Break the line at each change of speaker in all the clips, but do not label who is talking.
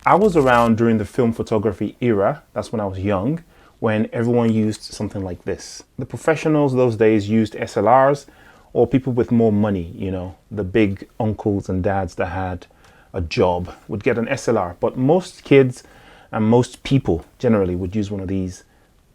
I was around during the film photography era. That's when I was young, when everyone used something like this. The professionals those days used SLRs, or people with more money, you know, the big uncles and dads that had a job would get an SLR. But most kids and most people generally would use one of these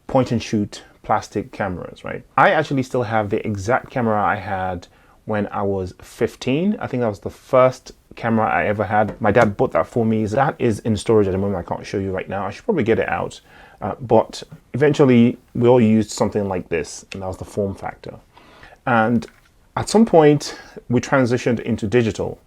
point and shoot plastic cameras, right? I actually still have the exact camera I had when I was 15. I think that was the first camera I ever had. My dad bought that for me. That is in storage at the moment. I can't show you right now. I should probably get it out. But eventually we all used something like this, and that was the form factor. And at some point we transitioned into digital.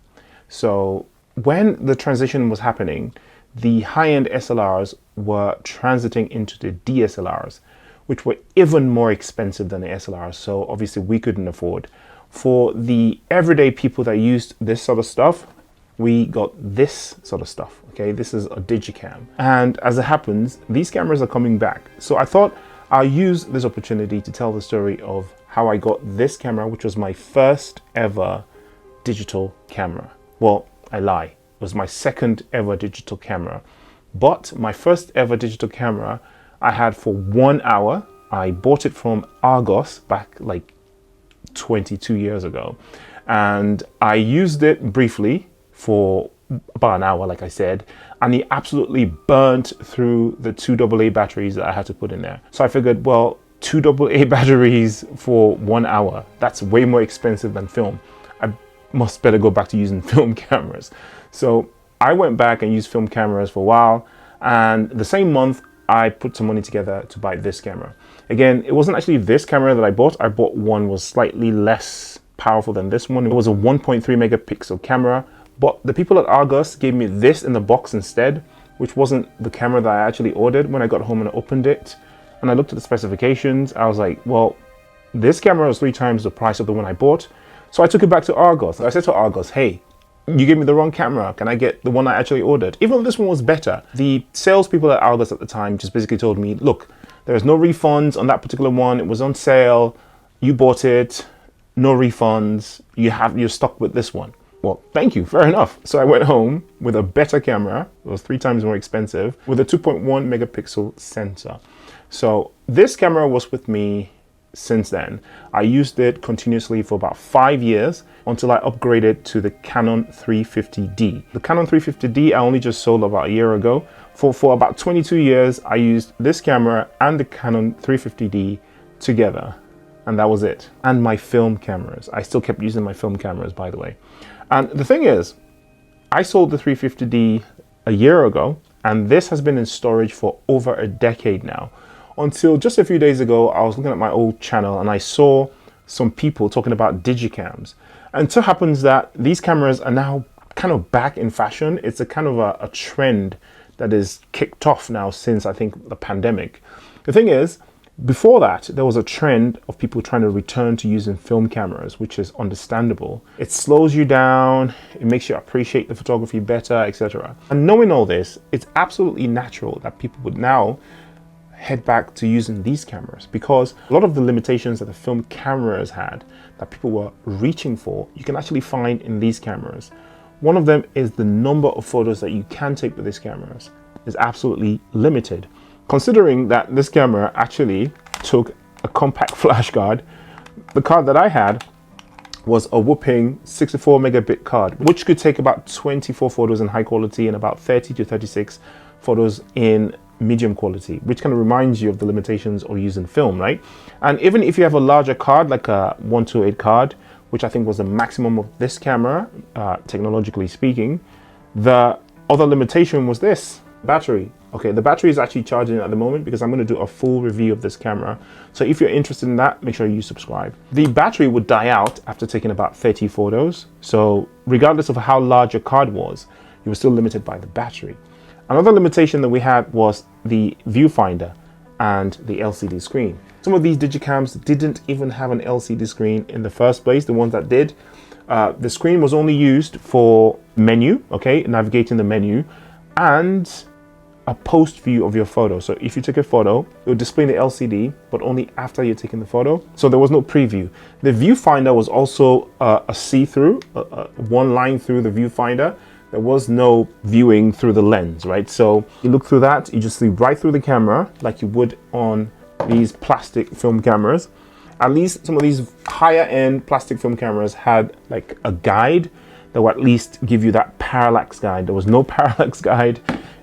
So when the transition was happening, the high-end SLRs were transiting into the DSLRs, which were even more expensive than the SLRs. So obviously we couldn't afford. For the everyday people that used this sort of stuff, we got this sort of stuff. Okay, this is a digicam. And as it happens, these cameras are coming back. So I thought I'll use this opportunity to tell the story of how I got this camera, which was my first ever digital camera. Well, I lie. It was my second ever digital camera. But my first ever digital camera I had for 1 hour. I bought it from Argos back like 22 years ago. And I used it briefly for about an hour, like I said, and it absolutely burnt through the 2 AA batteries that I had to put in there. So I figured, well, 2 AA batteries for 1 hour, that's way more expensive than film. I must better go back to using film cameras. So I went back and used film cameras for a while, and the same month I put some money together to buy this camera. Again, it wasn't actually this camera that I bought. I bought one was slightly less powerful than this one. It was a 1.3 megapixel camera, but the people at Argos gave me this in the box instead, which wasn't the camera that I actually ordered. When I got home and I opened it and I looked at the specifications, I was like, well, this camera was 3 times the price of the one I bought. So I took it back to Argos. I said to Argos, hey, you gave me the wrong camera. Can I get the one I actually ordered? Even though this one was better. The salespeople at Argos at the time just basically told me, look, there's no refunds on that particular one. It was on sale. You bought it. No refunds. You're stuck with this one. Well, thank you. Fair enough. So I went home with a better camera. It was 3 times more expensive with a 2.1 megapixel sensor. So this camera was with me since then. I used it continuously for about 5 years until I upgraded to the Canon 350D. The Canon 350D I only just sold about a year ago. For about 22 years, I used this camera and the Canon 350D together, and that was it. And my film cameras. I still kept using my film cameras, by the way. And the thing is, I sold the 350D a year ago, and this has been in storage for over a decade now. Until just a few days ago, I was looking at my old channel and I saw some people talking about digicams. And it so happens that these cameras are now kind of back in fashion. It's a kind of a trend that is kicked off now since I think the pandemic. The thing is, before that, there was a trend of people trying to return to using film cameras, which is understandable. It slows you down, it makes you appreciate the photography better, etc. And knowing all this, it's absolutely natural that people would now head back to using these cameras, because a lot of the limitations that the film cameras had that people were reaching for, you can actually find in these cameras. One of them is the number of photos that you can take with these cameras is absolutely limited. Considering that this camera actually took a compact flash card, the card that I had was a whopping 64 megabit card, which could take about 24 photos in high quality and about 30 to 36 photos in medium quality, which kind of reminds you of the limitations of using film, right? And even if you have a larger card, like a 128 card, which I think was the maximum of this camera, technologically speaking, the other limitation was this battery. Okay, the battery is actually charging at the moment because I'm going to do a full review of this camera. So if you're interested in that, make sure you subscribe. The battery would die out after taking about 30 photos. So regardless of how large your card was, you were still limited by the battery. Another limitation that we had was the viewfinder and the LCD screen. Some of these digicams didn't even have an LCD screen in the first place. The ones that did, the screen was only used for menu, okay, navigating the menu, and a post view of your photo. So if you took a photo, it would display the LCD, but only after you're taking the photo. So there was no preview. The viewfinder was also a see-through, one line through the viewfinder. there was no viewing through the lens, right? So you look through that, you just see right through the camera like you would on these plastic film cameras. At least some of these higher end plastic film cameras had like a guide that would at least give you that parallax guide. There was no parallax guide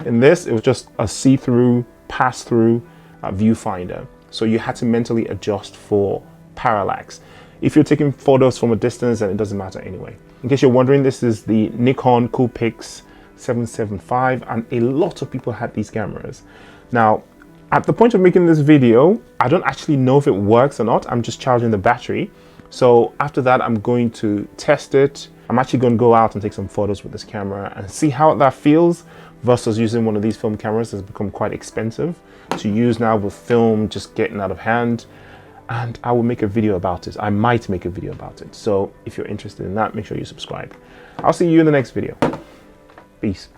in this. It was just a see-through, pass-through viewfinder. So you had to mentally adjust for parallax. If you're taking photos from a distance, then it doesn't matter anyway. In case you're wondering, this is the Nikon Coolpix 775, and a lot of people had these cameras. Now, at the point of making this video, I don't actually know if it works or not. I'm just charging the battery. So after that, I'm going to test it. I'm actually going to go out and take some photos with this camera and see how that feels versus using one of these film cameras that's become quite expensive to use now with film just getting out of hand. And I will make a video about it. I might make a video about it. So if you're interested in that, make sure you subscribe. I'll see you in the next video. Peace.